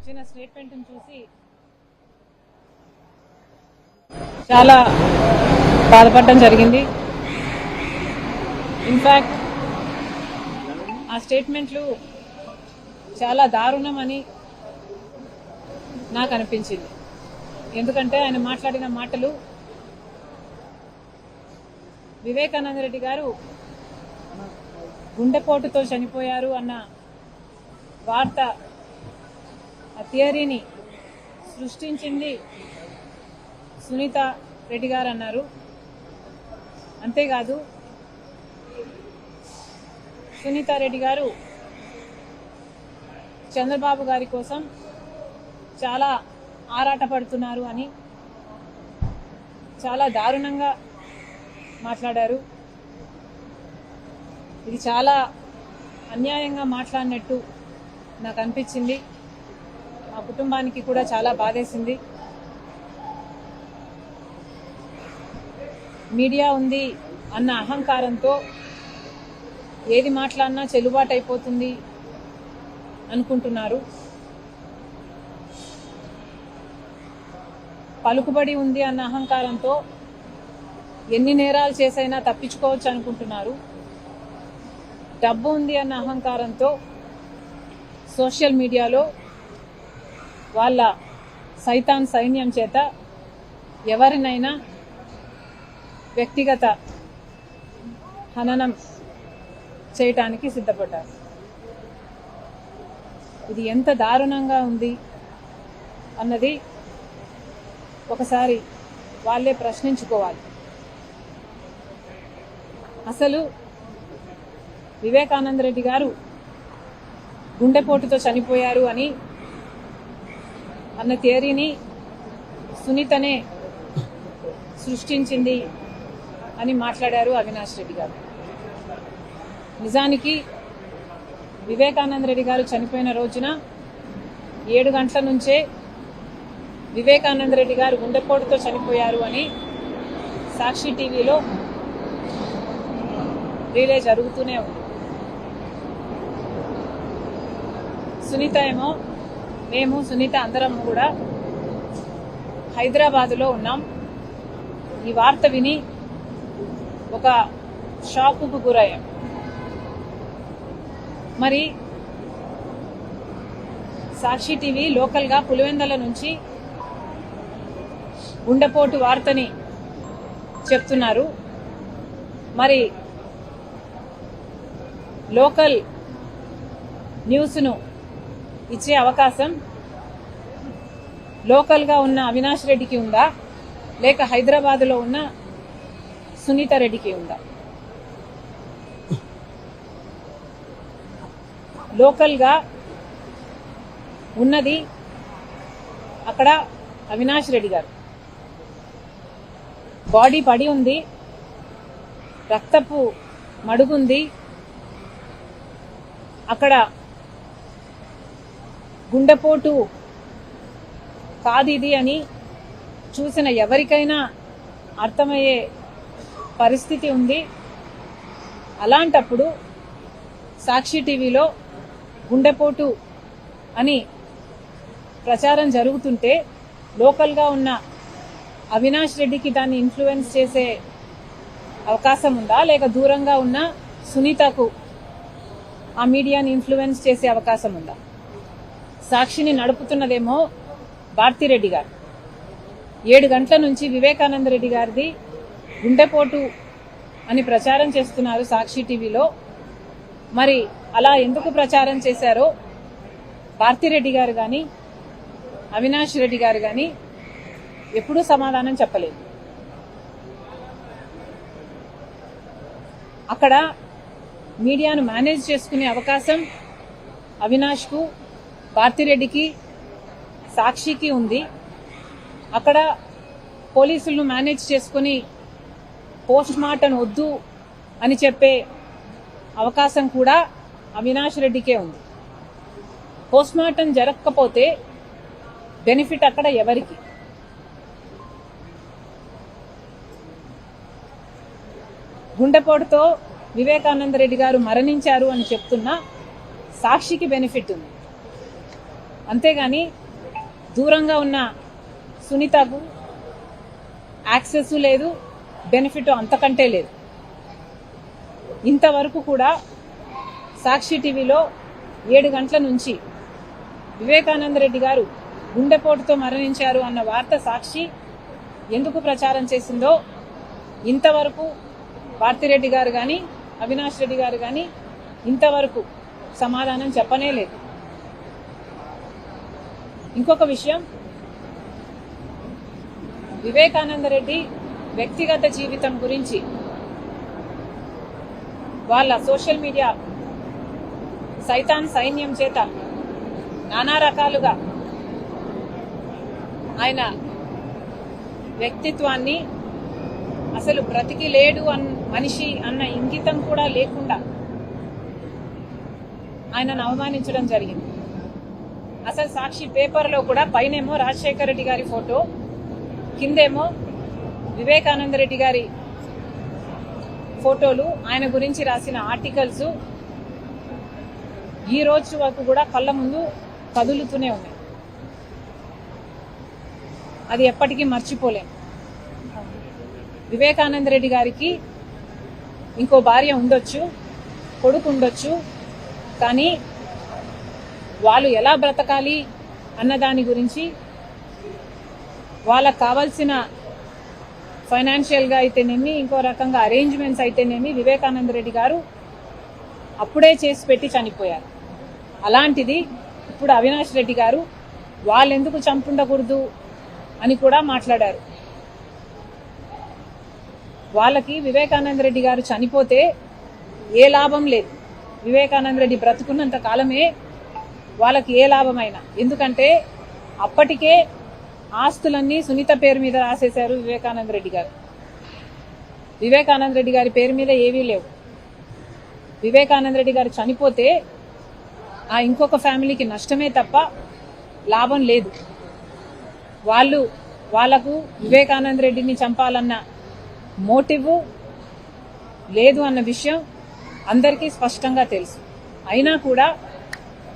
ఇచ్చిన స్టేట్మెంట్ చూసి చాలా బాధపడడం జరిగింది. ఇన్ఫాక్ట్ ఆ స్టేట్మెంట్లు చాలా దారుణమని నాకు అనిపించింది. ఎందుకంటే ఆయన మాట్లాడిన మాటలు వివేకానంద రెడ్డి గారు గుండెపోటుతో చనిపోయారు అన్న వార్త, ఆ థియరీని సృష్టించింది సునీత రెడ్డి గారు అన్నారు. అంతేకాదు సునీత రెడ్డి గారు చంద్రబాబు గారి కోసం చాలా ఆరాటపడుతున్నారు అని చాలా దారుణంగా మాట్లాడారు. ఇది చాలా అన్యాయంగా మాట్లాడినట్టు నాకు అనిపించింది. మా కుటుంబానికి కూడా చాలా బాధేసింది. మీడియా ఉంది అన్న అహంకారంతో ఏది మాట్లాడినా చెల్లుబాటు అయిపోతుంది అనుకుంటున్నారు. పలుకుబడి ఉంది అన్న అహంకారంతో ఎన్ని నేరాలు చేసైనా తప్పించుకోవచ్చు అనుకుంటున్నారు. డబ్బు ఉంది అన్న అహంకారంతో సోషల్ మీడియాలో వాళ్ళ సైతాన్ సైన్యం చేత ఎవరినైనా వ్యక్తిగత హననం చేయటానికి సిద్ధపడ్డారు. ఇది ఎంత దారుణంగా ఉంది అన్నది ఒకసారి వాళ్ళే ప్రశ్నించుకోవాలి. అసలు వివేకానంద రెడ్డి గారు గుండెపోటుతో చనిపోయారు అని అన్న థియరీని సునీతనే సృష్టించింది అని మాట్లాడారు అవినాష్ రెడ్డి గారు. నిజానికి వివేకానంద రెడ్డి గారు చనిపోయిన రోజున 7 గంటల నుంచే వివేకానంద రెడ్డి గారు గుండెపోటుతో చనిపోయారు అని సాక్షి టీవీలో రిలే జరుగుతూనే ఉంది. సునీత ఏమో, మేము సునీత అందరం కూడా హైదరాబాదులో ఉన్నాం. ఈ వార్త విని ఒక షాకుకు గురయ్యాం. మరి సాక్షి టీవీ లోకల్గా పులివెందల నుంచి గుండెపోటు వార్తని చెప్తున్నారు. మరి లోకల్ న్యూస్ను ఇచ్చే అవకాశం లోకల్గా ఉన్న అవినాష్ రెడ్డికి ఉందా, లేక హైదరాబాద్లో ఉన్న సునీత రెడ్డికి ఉందా? లోకల్గా ఉన్నది అక్కడ అవినాష్ రెడ్డి గారు. బాడీ పడి ఉంది, రక్తపు మడుగుంది. అక్కడ గుండెపోటు కాదు ఇది అని చూసిన ఎవరికైనా అర్థమయ్యే పరిస్థితి ఉంది. అలాంటప్పుడు సాక్షి టీవీలో గుండెపోటు అని ప్రచారం జరుగుతుంటే లోకల్గా ఉన్న అవినాష్ రెడ్డికి దాన్ని ఇన్ఫ్లుయెన్స్ చేసే అవకాశం ఉందా, లేక దూరంగా ఉన్న సునీతకు ఆ మీడియాని ఇన్ఫ్లుయెన్స్ చేసే అవకాశం ఉందా? సాక్షిని నడుపుతున్నదేమో భారతిరెడ్డి గారు. 7 గంటల నుంచి వివేకానంద రెడ్డి గారిది గుండెపోటు అని ప్రచారం చేస్తున్నారు సాక్షి టీవీలో. మరి అలా ఎందుకు ప్రచారం చేశారో భారతిరెడ్డి గారు కానీ అవినాష్ రెడ్డి గారు కానీ ఎప్పుడూ సమాధానం చెప్పలేదు. అక్కడ మీడియాను మేనేజ్ చేసుకునే అవకాశం అవినాష్కు, భారతిరెడ్డికి, సాక్షికి ఉంది. అక్కడ పోలీసులను మేనేజ్ చేసుకుని పోస్ట్ మార్టం వద్దు అని చెప్పే అవకాశం కూడా అవినాష్ రెడ్డికే ఉంది. పోస్ట్ మార్టం జరగకపోతే బెనిఫిట్ అక్కడ ఎవరికి? గుండెపోటుతో వివేకానంద రెడ్డి గారు మరణించారు అని చెప్తున్నా సాక్షికి బెనిఫిట్ ఉంది. అంతేగాని దూరంగా ఉన్న సునీతకు యాక్సెస్ లేదు, బెనిఫిట్ అంతకంటే లేదు. ఇంతవరకు కూడా సాక్షి టీవీలో 7 గంటల నుంచి వివేకానంద రెడ్డి గారు గుండెపోటుతో మరణించారు అన్న వార్త సాక్షి ఎందుకు ప్రచారం చేసిందో ఇంతవరకు భారతిరెడ్డి గారు కానీ అవినాష్ రెడ్డి గారు కానీ ఇంతవరకు సమాధానం చెప్పనే లేదు. ఇంకొక విషయం, వివేకానంద రెడ్డి వ్యక్తిగత జీవితం గురించి వాళ్ళ సోషల్ మీడియా సైతాన్ సైన్యం చేత నానా రకాలుగా ఆయన వ్యక్తిత్వాన్ని, అసలు బ్రతికి లేడు మనిషి అన్న ఇంగితం కూడా లేకుండా ఆయనను అవమానించడం జరిగింది. అసలు సాక్షి పేపర్లో కూడా పైనేమో రాజశేఖర రెడ్డి గారి ఫోటో, కిందేమో వివేకానంద రెడ్డి గారి ఫోటోలు, ఆయన గురించి రాసిన ఆర్టికల్స్ ఈ రోజు వరకు కూడా కళ్ళ ముందు కదులుతూనే ఉన్నాయి. అది ఎప్పటికీ మర్చిపోలేం. వివేకానంద రెడ్డి గారికి ఇంకో భార్య ఉండొచ్చు, కొడుకు ఉండొచ్చు, కానీ వాళ్ళు ఎలా బ్రతకాలి అన్న దాని గురించి, వాళ్ళకు కావాల్సిన ఫైనాన్షియల్గా అయితేనేమి, ఇంకో రకంగా అరేంజ్మెంట్స్ అయితేనేమి వివేకానంద రెడ్డి గారు అప్పుడే చేసి పెట్టి చనిపోయారు. అలాంటిది ఇప్పుడు అవినాష్ రెడ్డి గారు వాళ్ళెందుకు చంపుండకూడదు అని కూడా మాట్లాడారు. వాళ్ళకి వివేకానంద రెడ్డి గారు చనిపోతే ఏ లాభం లేదు. వివేకానంద రెడ్డి బ్రతుకున్నంత కాలమే వాళ్ళకి ఏ లాభమైనా, ఎందుకంటే అప్పటికే ఆస్తులన్నీ సునీత పేరు మీద రాసేశారు వివేకానంద రెడ్డి గారు. వివేకానంద రెడ్డి గారి పేరు మీద ఏవీ లేవు. వివేకానంద రెడ్డి గారు చనిపోతే ఆ ఇంకొక ఫ్యామిలీకి నష్టమే తప్ప లాభం లేదు. వాళ్లకు వివేకానంద రెడ్డిని చంపాలన్న మోటివ్ లేదు అన్న విషయం అందరికీ స్పష్టంగా తెలుసు. అయినా కూడా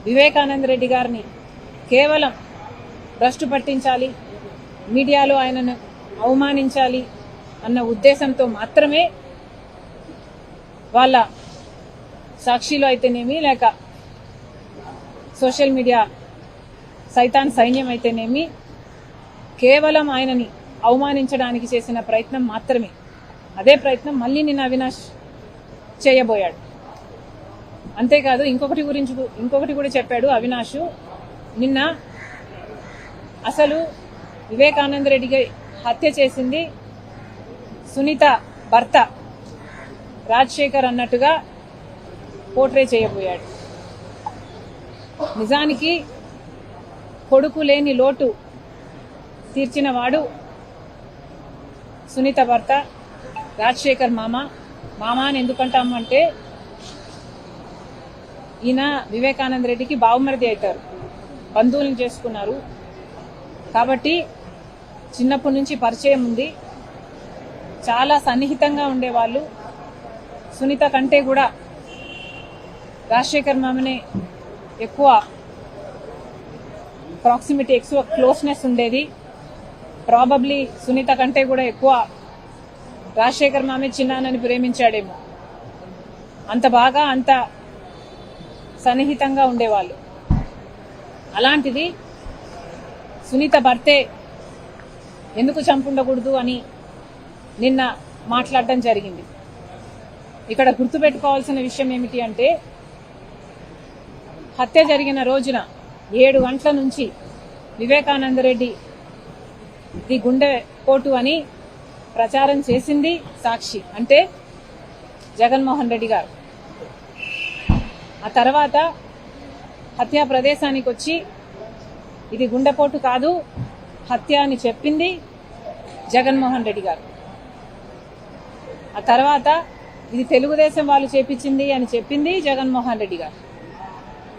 వివేకానంద రెడ్డి గారిని కేవలం భ్రష్టు పట్టించాలి, మీడియాలో ఆయనను అవమానించాలి అన్న ఉద్దేశంతో మాత్రమే వాళ్ళ సాక్షిలో అయితేనేమి, లేక సోషల్ మీడియా సైతాన్ సైన్యం అయితేనేమి, కేవలం ఆయనని అవమానించడానికి చేసిన ప్రయత్నం మాత్రమే. అదే ప్రయత్నం మళ్ళీ నిన్న అవినాష్ చేయబోయాడు. అంతేకాదు ఇంకొకటి కూడా చెప్పాడు అవినాష్. నిన్న అసలు వివేకానంద రెడ్డికి హత్య చేసింది సునీత భర్త రాజశేఖర్ అన్నట్టుగా పోర్ట్రే చేయబోయాడు. నిజానికి కొడుకు లేని లోటు తీర్చిన వాడు సునీత భర్త రాజశేఖర్ మామ అని ఎందుకంటామంటే ఈయన వివేకానంద రెడ్డికి బావమరిది అవుతారు, బంధువులను చేసుకున్నారు కాబట్టి చిన్నప్పటి నుంచి పరిచయం ఉంది, చాలా సన్నిహితంగా ఉండేవాళ్ళు. సునీత కంటే కూడా రాజశేఖర్ మామనే ఎక్కువ ప్రాక్సిమిటీ, ఎక్కువ క్లోజ్నెస్ ఉండేది. ప్రాబబ్లీ సునీత కంటే కూడా ఎక్కువ రాజశేఖర్ మామే చిన్నానని ప్రేమించాడేమో, అంత బాగా అంత సన్నిహితంగా ఉండేవాళ్ళు. అలాంటిది సునీత భర్తే ఎందుకు చంపుండకూడదు అని నిన్న మాట్లాడడం జరిగింది. ఇక్కడ గుర్తుపెట్టుకోవాల్సిన విషయం ఏమిటి అంటే, హత్య జరిగిన రోజున 7 గంటల నుంచి వివేకానంద రెడ్డి ఇది గుండె పోటు అని ప్రచారం చేసింది సాక్షి, అంటే జగన్మోహన్ రెడ్డి గారు. ఆ తర్వాత హత్యా ప్రదేశానికి వచ్చి ఇది గుండెపోటు కాదు హత్య అని చెప్పింది జగన్మోహన్ రెడ్డి గారు. ఆ తర్వాత ఇది తెలుగుదేశం వాళ్ళు చేపించింది అని చెప్పింది జగన్మోహన్ రెడ్డి గారు.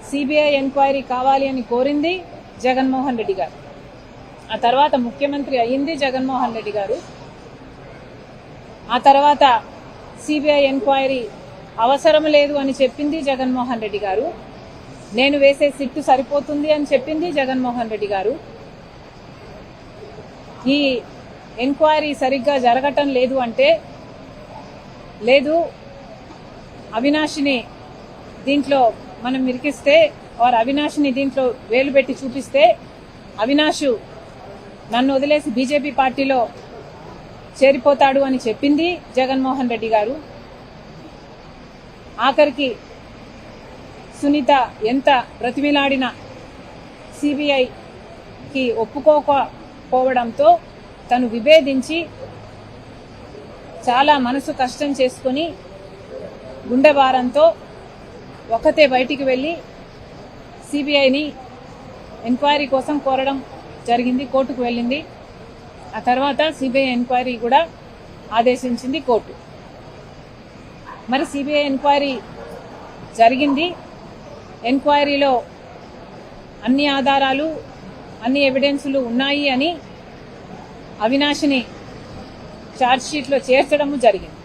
సిబిఐ ఎంక్వైరీ కావాలి అని కోరింది జగన్మోహన్ రెడ్డి గారు. ఆ తర్వాత ముఖ్యమంత్రి అయ్యింది జగన్మోహన్ రెడ్డి గారు. ఆ తర్వాత సిబిఐ ఎంక్వైరీ అవసరం లేదు అని చెప్పింది జగన్మోహన్ రెడ్డి గారు. నేను వేసే సిట్టు సరిపోతుంది అని చెప్పింది జగన్మోహన్ రెడ్డి గారు. ఈ ఎంక్వైరీ సరిగ్గా జరగటం లేదు అంటే, లేదు అవినాష్ని దీంట్లో మనం ఇరికిస్తే అవినాష్ని దీంట్లో వేలు పెట్టి చూపిస్తే అవినాష్ నన్ను వదిలేసి బీజేపీ పార్టీలో చేరిపోతాడు అని చెప్పింది జగన్మోహన్ రెడ్డి గారు. ఆఖరికి సునీత ఎంత బ్రతిమిలాడినా సిబిఐకి ఒప్పుకోకపోవడంతో తను విభేదించి చాలా మనసు కష్టం చేసుకుని గుండె భారంతో ఒకతే బయటికి వెళ్ళి సిబిఐని ఎంక్వైరీ కోసం కోరడం జరిగింది. కోర్టుకు వెళ్ళింది. ఆ తర్వాత సిబిఐ ఎంక్వైరీ కూడా ఆదేశించింది కోర్టు. మరి సిబిఐ ఎంక్వైరీ జరిగింది. ఎంక్వైరీలో అన్ని ఆధారాలు అన్ని ఎవిడెన్సులు ఉన్నాయి అని అవినాష్ని ఛార్జ్షీట్లో చేర్చడము జరిగింది.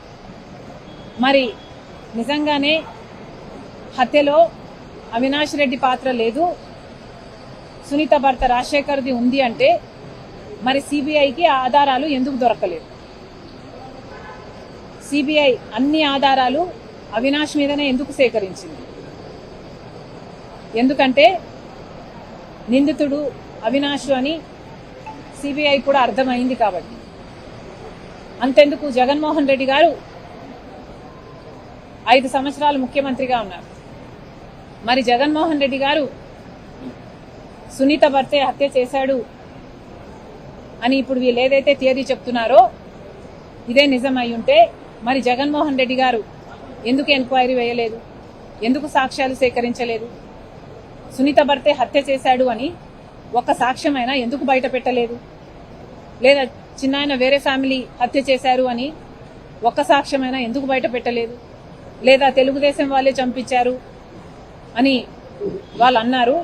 మరి నిజంగానే హత్యలో అవినాష్ రెడ్డి పాత్ర లేదు, సునీత భర్త రాజశేఖర్ది ఉంది అంటే మరి సిబిఐకి ఆ ఆధారాలు ఎందుకు దొరకలేదు? సిబిఐ అన్ని ఆధారాలు అవినాష్ మీదనే ఎందుకు సేకరించింది? ఎందుకంటే నిందితుడు అవినాష్ అని సిబిఐ కూడా అర్థమైంది కాబట్టి. అంతెందుకు జగన్మోహన్ రెడ్డి గారు 5 సంవత్సరాలు ముఖ్యమంత్రిగా ఉన్నారు. మరి జగన్మోహన్ రెడ్డి గారు సునీత భర్తే హత్య చేశాడు అని ఇప్పుడు వీళ్ళు ఏదైతే థియరీ చెప్తున్నారో ఇదే నిజం అయి ఉంటే మరి జగన్మోహన్ రెడ్డి గారు ఎందుకు ఎంక్వైరీ వేయలేదు? ఎందుకు సాక్ష్యాలు సేకరించలేదు? సునీత భర్తే హత్య చేశాడు అని ఒక్క సాక్ష్యమైనా ఎందుకు బయట పెట్టలేదు? లేదా చిన్నాయన వేరే ఫ్యామిలీ హత్య చేశారు అని ఒక్క సాక్ష్యమైనా ఎందుకు బయట పెట్టలేదు? లేదా తెలుగుదేశం వాళ్ళే చంపించారు అని వాళ్ళు అన్నారు,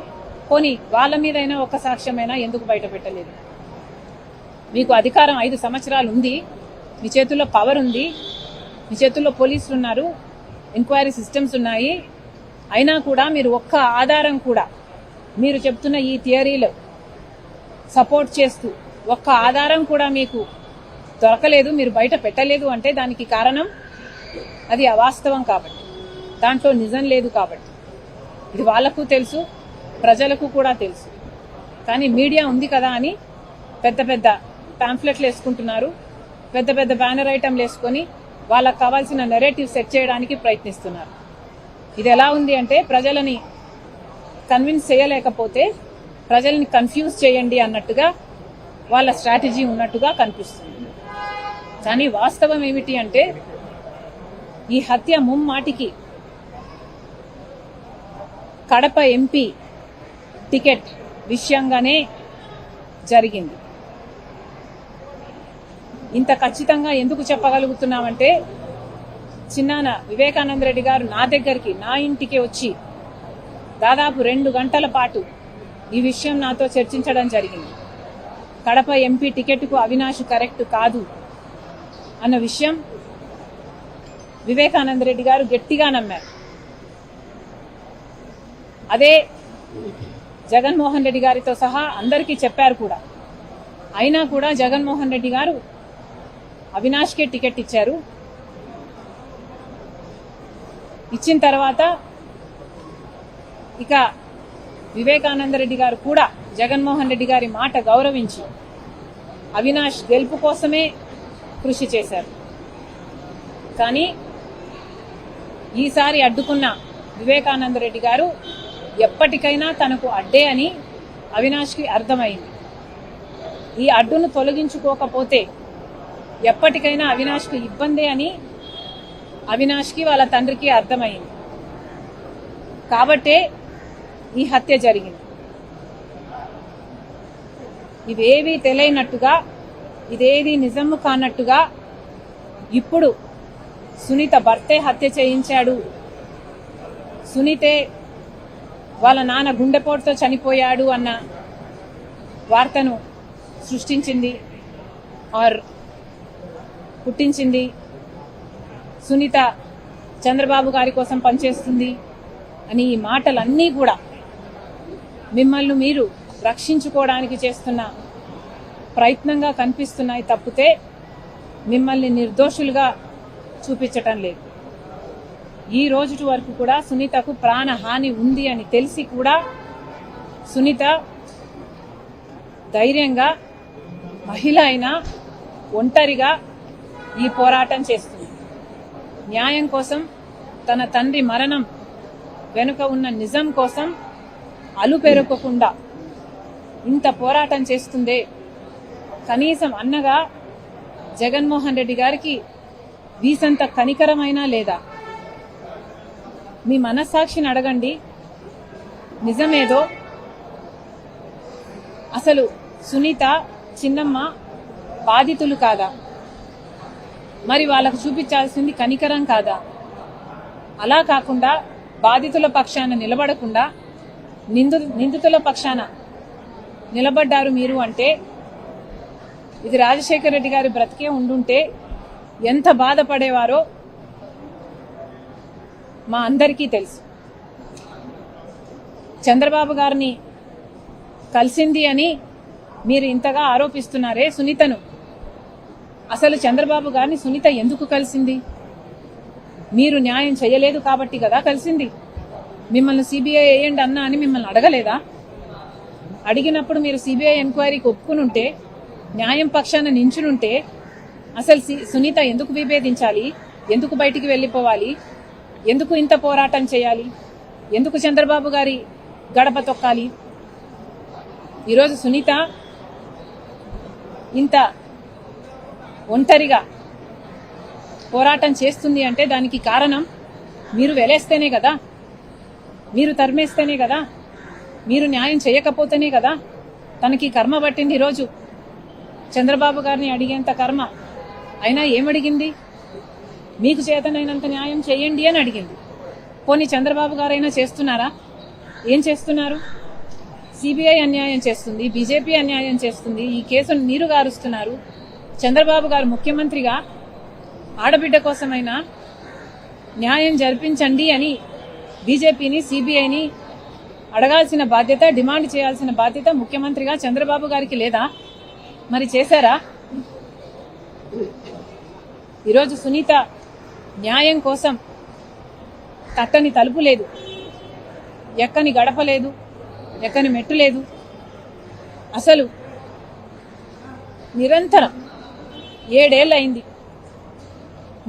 పోనీ వాళ్ళ మీదైనా ఒక్క సాక్ష్యమైనా ఎందుకు బయట పెట్టలేదు? మీకు అధికారం 5 సంవత్సరాలు ఉంది, మీ చేతుల్లో పవర్ ఉంది, మీ చేతుల్లో పోలీసులు ఉన్నారు, ఎంక్వైరీ సిస్టమ్స్ ఉన్నాయి. అయినా కూడా మీరు ఒక్క ఆధారం కూడా మీరు చెప్తున్న ఈ థియరీలో సపోర్ట్ చేస్తూ ఒక్క ఆధారం కూడా మీకు దొరకలేదు, మీరు బయట పెట్టలేదు అంటే దానికి కారణం అది అవాస్తవం కాబట్టి, దాంట్లో నిజం లేదు కాబట్టి. ఇది వాళ్లకు తెలుసు, ప్రజలకు కూడా తెలుసు. కానీ మీడియా ఉంది కదా అని పెద్ద పెద్ద పాంఫ్లెట్లు వేసుకుంటున్నారు, పెద్ద పెద్ద బ్యానర్ ఐటమ్లు వేసుకొని వాళ్ళకు కావాల్సిన నెరేటివ్ సెట్ చేయడానికి ప్రయత్నిస్తున్నారు. ఇది ఎలా ఉంది అంటే ప్రజలని కన్విన్స్ చేయలేకపోతే ప్రజల్ని కన్ఫ్యూజ్ చేయండి అన్నట్టుగా వాళ్ళ స్ట్రాటజీ ఉన్నట్టుగా కనిపిస్తుంది. కానీ వాస్తవం ఏమిటి అంటే ఈ హత్య ముమ్మాటికి కడప ఎంపీ టికెట్ విషయంగానే జరిగింది. ఇంత ఖచ్చితంగా ఎందుకు చెప్పగలుగుతున్నామంటే చిన్నాన వివేకానంద రెడ్డి గారు నా దగ్గరికి, నా ఇంటికి వచ్చి దాదాపు 2 గంటల పాటు ఈ విషయం నాతో చర్చించడం జరిగింది. కడప ఎంపీ టికెట్కు అవినాష్ కరెక్ట్ కాదు అన్న విషయం వివేకానంద రెడ్డి గారు గట్టిగా నమ్మారు. అదే జగన్మోహన్ రెడ్డి గారితో సహా అందరికీ చెప్పారు కూడా. అయినా కూడా జగన్మోహన్ రెడ్డి గారు అవినాష్కే టికెట్ ఇచ్చారు. ఇచ్చిన తర్వాత ఇక వివేకానంద రెడ్డి గారు కూడా జగన్మోహన్ రెడ్డి గారి మాట గౌరవించి అవినాష్ గెలుపు కోసమే కృషి చేశారు. కానీ ఈసారి అడ్డుకున్న వివేకానంద రెడ్డి గారు ఎప్పటికైనా తనకు అడ్డే అని అవినాష్కి అర్థమైంది. ఈ అడ్డును తొలగించుకోకపోతే ఎప్పటికైనా అవినాష్కి ఇబ్బందే అని అవినాష్కి వాళ్ళ తండ్రికి అర్థమైంది. కాబట్టే ఈ హత్య జరిగింది. ఇవేవీ తెలియనట్టుగా, ఇదేది నిజము కానట్టుగా ఇప్పుడు సునీత భర్తే హత్య చేయించాడు, సునీతే వాళ్ళ నాన్న గుండెపోటుతో చనిపోయాడు అన్న వార్తను సృష్టించింది ఆర్ పుట్టించింది. సునీత చంద్రబాబు గారి కోసం పనిచేస్తుంది అని ఈ మాటలన్నీ కూడా మిమ్మల్ని మీరు రక్షించుకోవడానికి చేస్తున్న ప్రయత్నంగా కనిపిస్తున్నాయి తప్పితే మిమ్మల్ని నిర్దోషులుగా చూపించటం లేదు. ఈ రోజు వరకు కూడా సునీతకు ప్రాణహాని ఉంది అని తెలిసి కూడా సునీత ధైర్యంగా మహిళ అయినా ఒంటరిగా ఈ పోరాటం చేస్తుంది. న్యాయం కోసం, తన తండ్రి మరణం వెనుక ఉన్న నిజం కోసం అలుపెరుకోకుండా ఇంత పోరాటం చేస్తుందే. కనీసం అన్నగా జగన్మోహన్ రెడ్డి గారికి వీసంత కనికరమైనా లేదా? మీ మనస్సాక్షిని అడగండి, నిజమేదో. అసలు సునీత, చిన్నమ్మ బాధితులు కాదా? మరి వాళ్ళకు చూపించాల్సింది కనికరం కాదా? అలా కాకుండా బాధితుల పక్షాన నిలబడకుండా నిందితుల పక్షాన నిలబడ్డారు మీరు అంటే ఇది రాజశేఖర రెడ్డి గారి బ్రతికే ఉండుంటే ఎంత బాధపడేవారో మా అందరికీ తెలుసు. చంద్రబాబు గారిని కలిసింది అని మీరు ఇంతగా ఆరోపిస్తున్నారే సునీతను. అసలు చంద్రబాబు గారిని సునీత ఎందుకు కలిసింది? మీరు న్యాయం చేయలేదు కాబట్టి కదా కలిసింది. మిమ్మల్ని సిబిఐ వేయండి అన్నా అని మిమ్మల్ని అడగలేదా? అడిగినప్పుడు మీరు సిబిఐ ఎంక్వైరీకి ఒప్పుకునుంటే, న్యాయం పక్షాన నించునుంటే అసలు సునీత ఎందుకు విభేదించాలి? ఎందుకు బయటికి వెళ్ళిపోవాలి? ఎందుకు ఇంత పోరాటం చేయాలి? ఎందుకు చంద్రబాబు గారి గడప తొక్కాలి? ఈరోజు సునీత ఇంత ఒంటరిగా పోరాటం చేస్తుంది అంటే దానికి కారణం మీరు వెలేస్తేనే కదా, మీరు తరిమేస్తేనే కదా, మీరు న్యాయం చేయకపోతేనే కదా తనకి కర్మ పట్టింది. ఈరోజు చంద్రబాబు గారిని అడిగేంత కర్మ. అయినా ఏమడిగింది? మీకు చేతనైనంత న్యాయం చేయండి అని అడిగింది. పోనీ చంద్రబాబు గారైనా చేస్తున్నారా? ఏం చేస్తున్నారు? సిబిఐ అన్యాయం చేస్తుంది, బీజేపీ అన్యాయం చేస్తుంది, ఈ కేసును నీరు గారుస్తున్నారు. చంద్రబాబు గారు ముఖ్యమంత్రిగా ఆడబిడ్డ కోసమైనా న్యాయం జరిపించండి అని బీజేపీని, సిబిఐని అడగాల్సిన బాధ్యత, డిమాండ్ చేయాల్సిన బాధ్యత ముఖ్యమంత్రిగా చంద్రబాబు గారికి లేదా? మరి చేశారా? ఈరోజు సునీత న్యాయం కోసం తట్టని తలుపు లేదు, ఎక్కని గడప లేదు, ఎక్కని మెట్టు లేదు. అసలు నిరంతరం 7 ఏళ్ళు అయింది.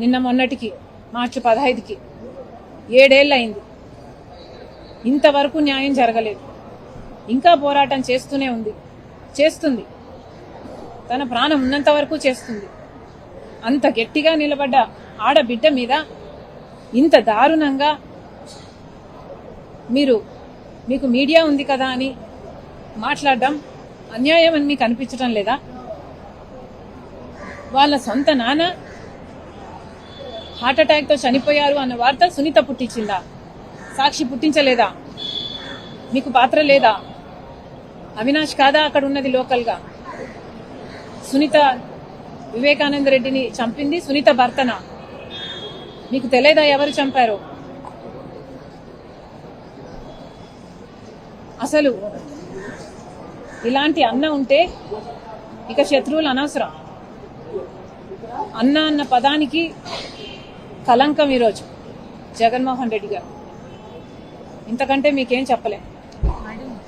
నిన్న మొన్నటికి మార్చి 15కి 7 ఏళ్ళు అయింది. ఇంతవరకు న్యాయం జరగలేదు. ఇంకా పోరాటం చేస్తూనే ఉంది, చేస్తుంది. తన ప్రాణం ఉన్నంత వరకు చేస్తుంది. అంత గట్టిగా నిలబడ్డ ఆడబిడ్డ మీద ఇంత దారుణంగా మీకు మీడియా ఉంది కదా అని మాట్లాడడం అన్యాయం అని మీకు అనిపించడం లేదా? వాళ్ళ సొంత నాన్న హార్ట్అటాక్తో చనిపోయారు అన్న వార్త సునీత పుట్టించిందా? సాక్షి పుట్టించలేదా? మీకు పాత్ర లేదా? అవినాష్ కాదా అక్కడ ఉన్నది లోకల్గా? సునీత వివేకానంద రెడ్డిని చంపింది సునీత భర్తనా? మీకు తెలియదా ఎవరు చంపారో? అసలు ఇలాంటి అన్న ఉంటే ఇక శత్రువులు అనవసరం. అన్న అన్న పదానికి కలంకం ఈరోజు జగన్మోహన్ రెడ్డి గారు. ఇంతకంటే మీకేం చెప్పలేం.